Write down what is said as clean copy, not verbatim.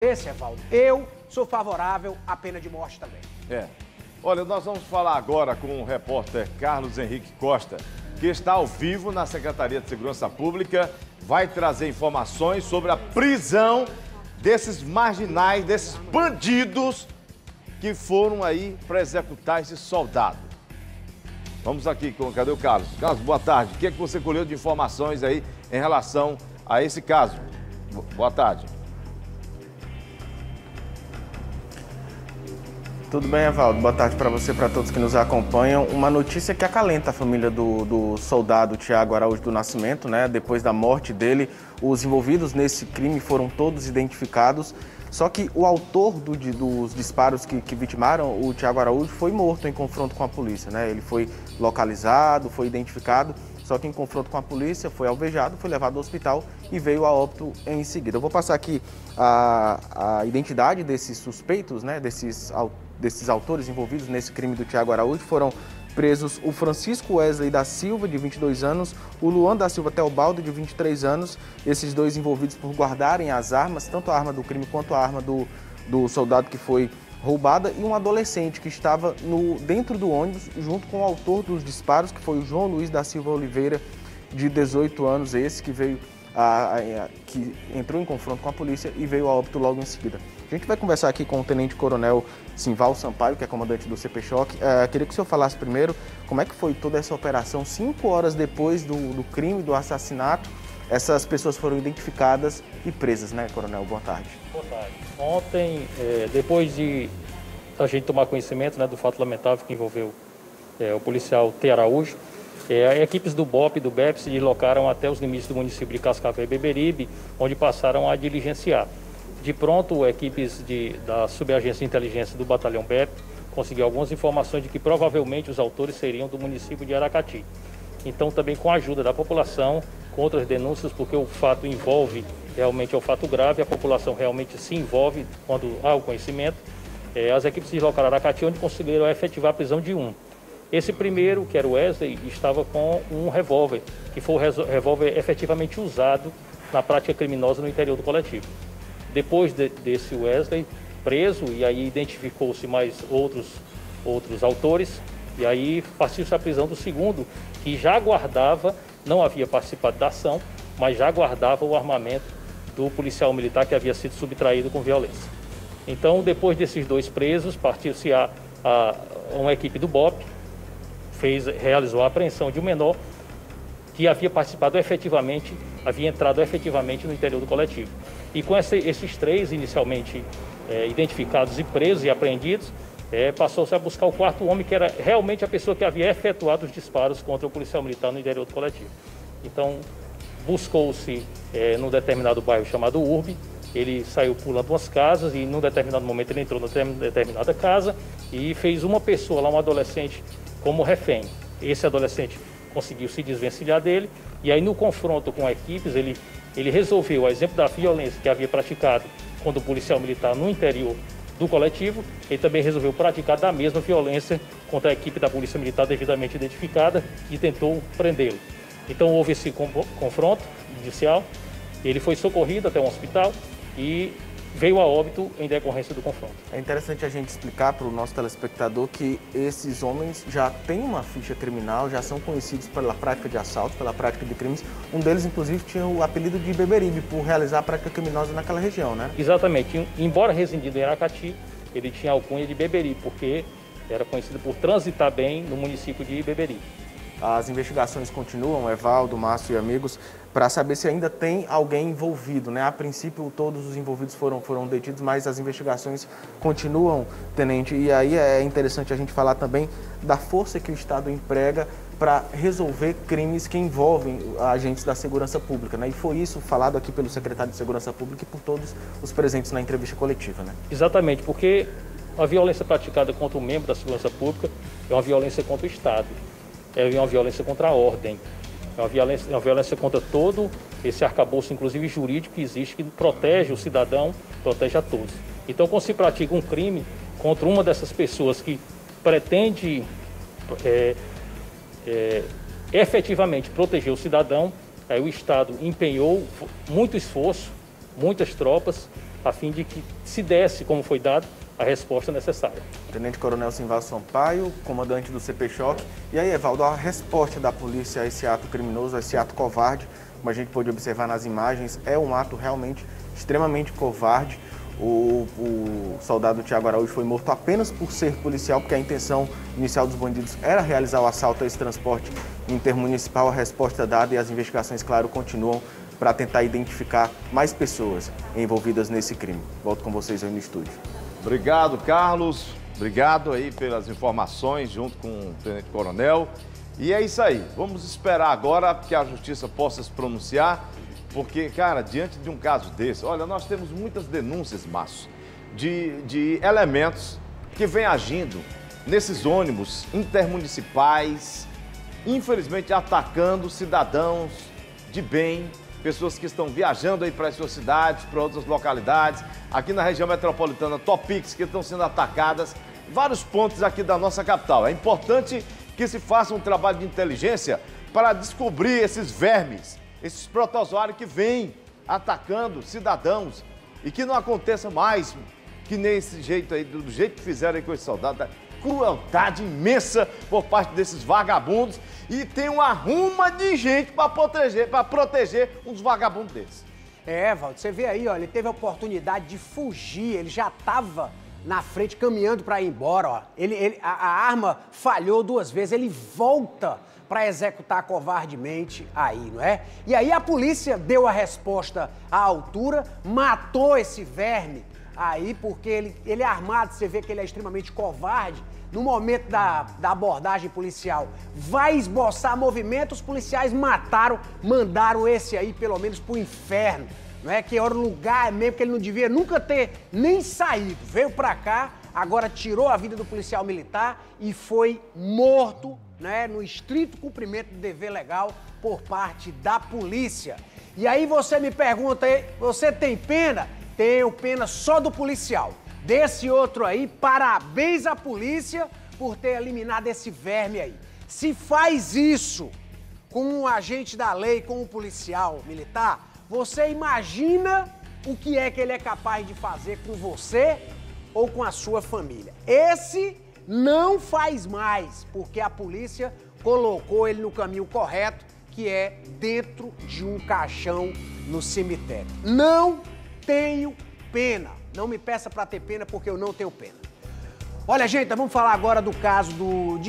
Esse, Evaldo, eu sou favorável à pena de morte também. Olha, nós vamos falar agora com o repórter Carlos Henrique Costa, que está ao vivo na Secretaria de Segurança Pública, vai trazer informações sobre a prisão desses marginais, desses bandidos que foram aí para executar esse soldado. Vamos aqui, cadê o Carlos? Carlos, boa tarde. O que é que você colheu de informações aí em relação a esse caso? Boa tarde. Tudo bem, Evaldo? Boa tarde para você e para todos que nos acompanham. Uma notícia que acalenta a família do soldado Tiago Araújo do Nascimento, né? Depois da morte dele, os envolvidos nesse crime foram todos identificados. Só que o autor dos disparos que vitimaram o Tiago Araújo foi morto em confronto com a polícia, né? Ele foi localizado, foi identificado, só que em confronto com a polícia foi alvejado, foi levado ao hospital e veio a óbito em seguida. Eu vou passar aqui a identidade desses suspeitos, né? Desses autores envolvidos nesse crime do Tiago Araújo. Foram presos o Francisco Wesley da Silva, de 22 anos, o Luan da Silva Teobaldo, de 23 anos, esses dois envolvidos por guardarem as armas, tanto a arma do crime quanto a arma do soldado que foi roubada, e um adolescente que estava dentro do ônibus junto com o autor dos disparos, que foi o João Luiz da Silva Oliveira, de 18 anos, esse que veio que entrou em confronto com a polícia e veio a óbito logo em seguida. A gente vai conversar aqui com o Tenente Coronel Simval Sampaio, que é comandante do CP-Choque. Queria que o senhor falasse primeiro como é que foi toda essa operação. 5 horas depois do crime, do assassinato, essas pessoas foram identificadas e presas, né, Coronel? Boa tarde. Boa tarde. Ontem, depois de a gente tomar conhecimento, né, do fato lamentável que envolveu o policial T. Araújo, equipes do BOP e do BEP se deslocaram até os limites do município de Cascavel e Beberibe, onde passaram a diligenciar. De pronto, equipes da Subagência de Inteligência do Batalhão BEP conseguiu algumas informações de que provavelmente os autores seriam do município de Aracati. Então, também com a ajuda da população, com outras denúncias, porque o fato envolve, realmente é um fato grave, a população realmente se envolve quando há o conhecimento, as equipes se deslocaram a Aracati, onde conseguiram efetivar a prisão de um. Esse primeiro, que era o Wesley, estava com um revólver, que foi o revólver efetivamente usado na prática criminosa no interior do coletivo. Depois desse Wesley preso, e aí identificou-se mais outros autores, e aí partiu-se a prisão do segundo, que já guardava, não havia participado da ação, mas já guardava o armamento do policial militar que havia sido subtraído com violência. Então, depois desses dois presos, partiu-se a uma equipe do BOP, realizou a apreensão de um menor que havia participado efetivamente, havia entrado efetivamente no interior do coletivo. E com esses três inicialmente identificados e presos e apreendidos, passou-se a buscar o quarto homem, que era realmente a pessoa que havia efetuado os disparos contra o policial militar no interior do coletivo. Então, buscou-se num determinado bairro chamado Urbe, ele saiu pulando umas casas e num determinado momento ele entrou numa determinada casa e fez uma pessoa lá, um adolescente, como refém. Esse adolescente conseguiu se desvencilhar dele e aí no confronto com equipes ele resolveu, a exemplo da violência que havia praticado contra o policial militar no interior do coletivo, ele também resolveu praticar da mesma violência contra a equipe da polícia militar devidamente identificada e tentou prendê-lo. Então houve esse confronto judicial, ele foi socorrido até um hospital e veio a óbito em decorrência do confronto. É interessante a gente explicar para o nosso telespectador que esses homens já têm uma ficha criminal, já são conhecidos pela prática de assalto, pela prática de crimes. Um deles, inclusive, tinha o apelido de Beberibe, por realizar a prática criminosa naquela região, né? Exatamente. Embora residindo em Aracati, ele tinha a alcunha de Beberibe, porque era conhecido por transitar bem no município de Beberibe. As investigações continuam, Evaldo, Márcio e amigos, para saber se ainda tem alguém envolvido, né? A princípio, todos os envolvidos foram detidos, mas as investigações continuam, Tenente. E aí é interessante a gente falar também da força que o Estado emprega para resolver crimes que envolvem agentes da segurança pública, né? E foi isso falado aqui pelo secretário de Segurança Pública e por todos os presentes na entrevista coletiva, né? Exatamente, porque a violência praticada contra um membro da segurança pública é uma violência contra o Estado. É uma violência contra a ordem, é uma violência contra todo esse arcabouço, inclusive jurídico, que existe, que protege o cidadão, protege a todos. Então, quando se pratica um crime contra uma dessas pessoas que pretende efetivamente proteger o cidadão, aí o Estado empenhou muito esforço, muitas tropas, a fim de que se desse, como foi dado, a resposta necessária. Tenente Coronel Simval Sampaio, comandante do CP Choque. E aí, Evaldo, a resposta da polícia a esse ato criminoso, a esse ato covarde, como a gente pôde observar nas imagens, é um ato realmente extremamente covarde. O soldado Tiago Araújo foi morto apenas por ser policial, porque a intenção inicial dos bandidos era realizar o assalto a esse transporte intermunicipal. A resposta dada e as investigações, claro, continuam para tentar identificar mais pessoas envolvidas nesse crime. Volto com vocês aí no estúdio. Obrigado, Carlos. Obrigado aí pelas informações junto com o Tenente Coronel. E é isso aí. Vamos esperar agora que a Justiça possa se pronunciar. Porque, cara, diante de um caso desse, olha, nós temos muitas denúncias, Márcio, de elementos que vêm agindo nesses ônibus intermunicipais, infelizmente atacando cidadãos de bem, pessoas que estão viajando aí para as suas cidades, para outras localidades, aqui na região metropolitana, Topics, que estão sendo atacadas, vários pontos aqui da nossa capital. É importante que se faça um trabalho de inteligência para descobrir esses vermes, esses protozoários que vêm atacando cidadãos e que não aconteça mais que nesse jeito aí, do jeito que fizeram aí com esse soldado, crueldade imensa por parte desses vagabundos e tem uma ruma de gente para proteger uns vagabundos desses. Valdo, você vê aí, ó, ele teve a oportunidade de fugir, ele já estava na frente caminhando para ir embora, ó. A arma falhou 2 vezes, ele volta para executar covardemente aí, não é? E aí a polícia deu a resposta à altura, matou esse verme aí, porque ele é armado, você vê que ele é extremamente covarde. No momento da abordagem policial, vai esboçar movimento, os policiais mandaram esse aí pelo menos pro inferno, não é? Que era o lugar mesmo que ele não devia nunca ter nem saído. Veio pra cá, agora tirou a vida do policial militar e foi morto, né, no estrito cumprimento do dever legal por parte da polícia. E aí você me pergunta, você tem pena? Tenho pena só do policial. Desse outro aí, parabéns à polícia por ter eliminado esse verme aí. Se faz isso com um agente da lei, com um policial militar, você imagina o que é que ele é capaz de fazer com você ou com a sua família. Esse não faz mais, porque a polícia colocou ele no caminho correto, que é dentro de um caixão no cemitério. Não tenho pena. Não me peça para ter pena, porque eu não tenho pena. Olha, gente, vamos falar agora do caso do DJ